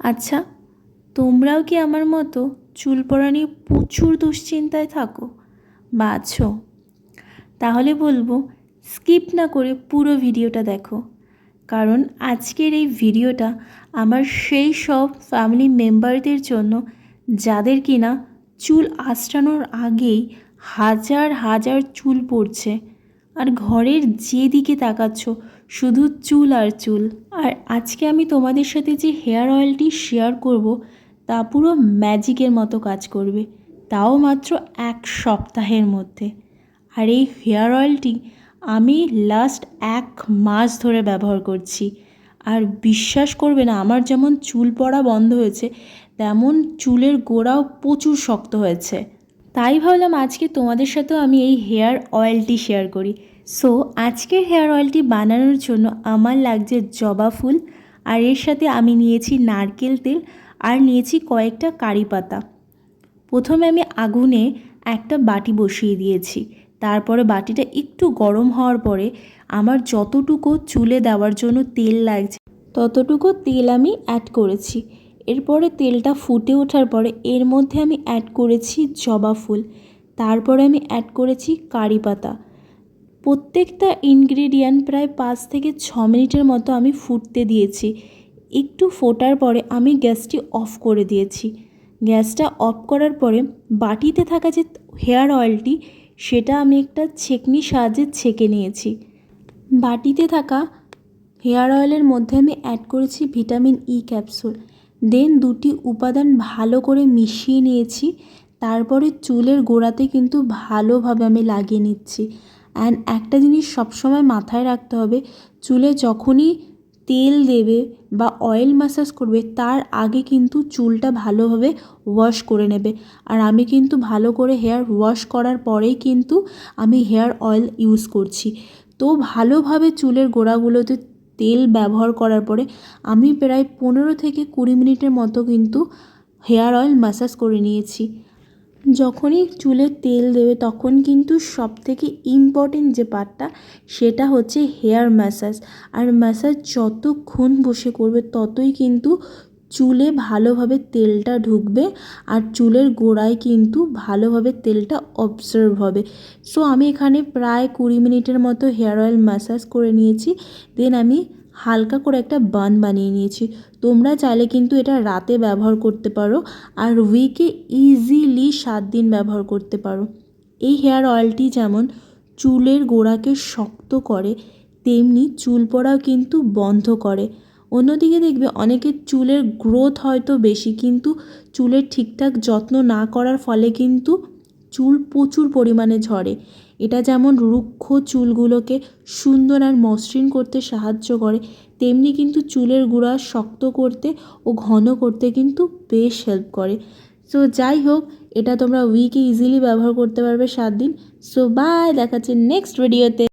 আচ্ছা, তোমরাও কি আমার মতো চুল পড়া নিয়ে প্রচুর দুশ্চিন্তায় থাকো বা আছো? তাহলে বলবো স্কিপ না করে পুরো ভিডিওটা দেখো, কারণ আজকের এই ভিডিওটা আমার সেই সব ফ্যামিলি মেম্বারদের জন্য যাদের কিনা চুল আঁচড়ানোর আগেই হাজার হাজার চুল পড়ছে, আর ঘরের যেদিকে তাকাচ্ছ শুধু চুল আর চুল। আর আজকে আমি তোমাদের সাথে যে হেয়ার অয়েলটি শেয়ার করব তা পুরো ম্যাজিকের মতো কাজ করবে, তাও মাত্র 1 সপ্তাহের মধ্যে। আর এই হেয়ার অয়েলটি আমি লাস্ট 1 মাস ধরে ব্যবহার করছি, আর বিশ্বাস করবে না, আমার যেমন চুল পড়া বন্ধ হয়েছে তেমন চুলের গোড়াও প্রচুর শক্ত হয়েছে। তাই ভাবলাম আজকে তোমাদের সাথেও আমি এই হেয়ার অয়েলটি শেয়ার করি। সো আজকের হেয়ার অয়েলটি বানানোর জন্য আমার লাগছে জবা ফুল, আর এর সাথে আমি নিয়েছি নারকেল তেল, আর নিয়েছি কয়েকটা কারি পাতা। প্রথমে আমি আগুনে একটা বাটি বসিয়ে দিয়েছি, তারপরে বাটিটা একটু গরম হওয়ার পরে আমার যতটুকু চুলে দেওয়ার জন্য তেল লাগছে ততটুকু তেল আমি অ্যাড করেছি। এরপরে তেলটা ফুটে ওঠার পরে এর মধ্যে আমি অ্যাড করেছি জবা ফুল, তারপরে আমি অ্যাড করেছি কারি পাতা। প্রত্যেকটা ইনগ্রেডিয়েন্ট প্রায় 5 থেকে 6 মিনিটের মতো আমি ফুটতে দিয়েছি। একটু ফোটার পরে আমি গ্যাসটি অফ করে দিয়েছি। গ্যাসটা অফ করার পরে বাটিতে থাকা যে হেয়ার অয়েলটি সেটা আমি একটা ছেঁকনির সাহায্যে ছেঁকে নিয়েছি। বাটিতে থাকা হেয়ার অয়েলের মধ্যে আমি অ্যাড করেছি ভিটামিন ই ক্যাপসুল। দেন দুটি উপাদান ভালো করে মিশিয়ে নিয়েছি। তারপরে চুলের গোড়াতে কিন্তু ভালোভাবে আমি লাগিয়ে নিচ্ছি। অ্যান্ড একটা জিনিস সবসময় মাথায় রাখতে হবে, চুলে যখনই তেল দেবে বা অয়েল ম্যাসাজ করবে তার আগে কিন্তু চুলটা ভালোভাবে ওয়াশ করে নেবে। আর আমি কিন্তু ভালো করে হেয়ার ওয়াশ করার পরেই কিন্তু আমি হেয়ার অয়েল ইউজ করছি। তো ভালোভাবে চুলের গোড়াগুলোতে তেল ব্যবহার করার পরে আমি প্রায় 15 থেকে 20 মিনিটের মতো কিন্তু হেয়ার অয়েল ম্যাসাজ করে নিয়েছি। যখনই চুলে তেল দেবে তখন কিন্তু সবথেকে ইম্পর্টেন্ট যে পার্টটা সেটা হচ্ছে হেয়ার ম্যাসাজ। আর ম্যাসাজ যতক্ষণ বসে করবে ততই কিন্তু চুলে ভালোভাবে তেলটা ঢুকবে, আর চুলের গোড়ায় কিন্তু ভালোভাবে তেলটা অবজার্ভ হবে। সো আমি এখানে প্রায় 20 মিনিটের মতো হেয়ার অয়েল ম্যাসাজ করে নিয়েছি। দেন আমি হালকা করে একটা বান বানিয়ে নিয়েছি। তোমরা চাইলে কিন্তু এটা রাতে ব্যবহার করতে পারো, আর উইকে ইজিলি 7 দিন ব্যবহার করতে পারো। এই হেয়ার অয়েলটি যেমন চুলের গোড়াকে শক্ত করে, তেমনি চুল পড়াও কিন্তু বন্ধ করে। অন্যদিকে দেখবে অনেকের চুলের গ্রোথ হয়তো বেশি, কিন্তু চুলের ঠিকঠাক যত্ন না করার ফলে কিন্তু চুল প্রচুর পরিমাণে ঝরে। এটা যেমন রুক্ষ চুলগুলোকে সুন্দর আর মসৃণ করতে সাহায্য করে, তেমনি কিন্তু চুলের গোড়া শক্ত করতে ও ঘন করতে কিন্তু বেশ হেল্প করে। সো যাই হোক, এটা তোমরা উইকে ইজিলি ব্যবহার করতে পারবে 7 দিন। সো বাই, দেখাচ্ছে নেক্সট ভিডিওতে।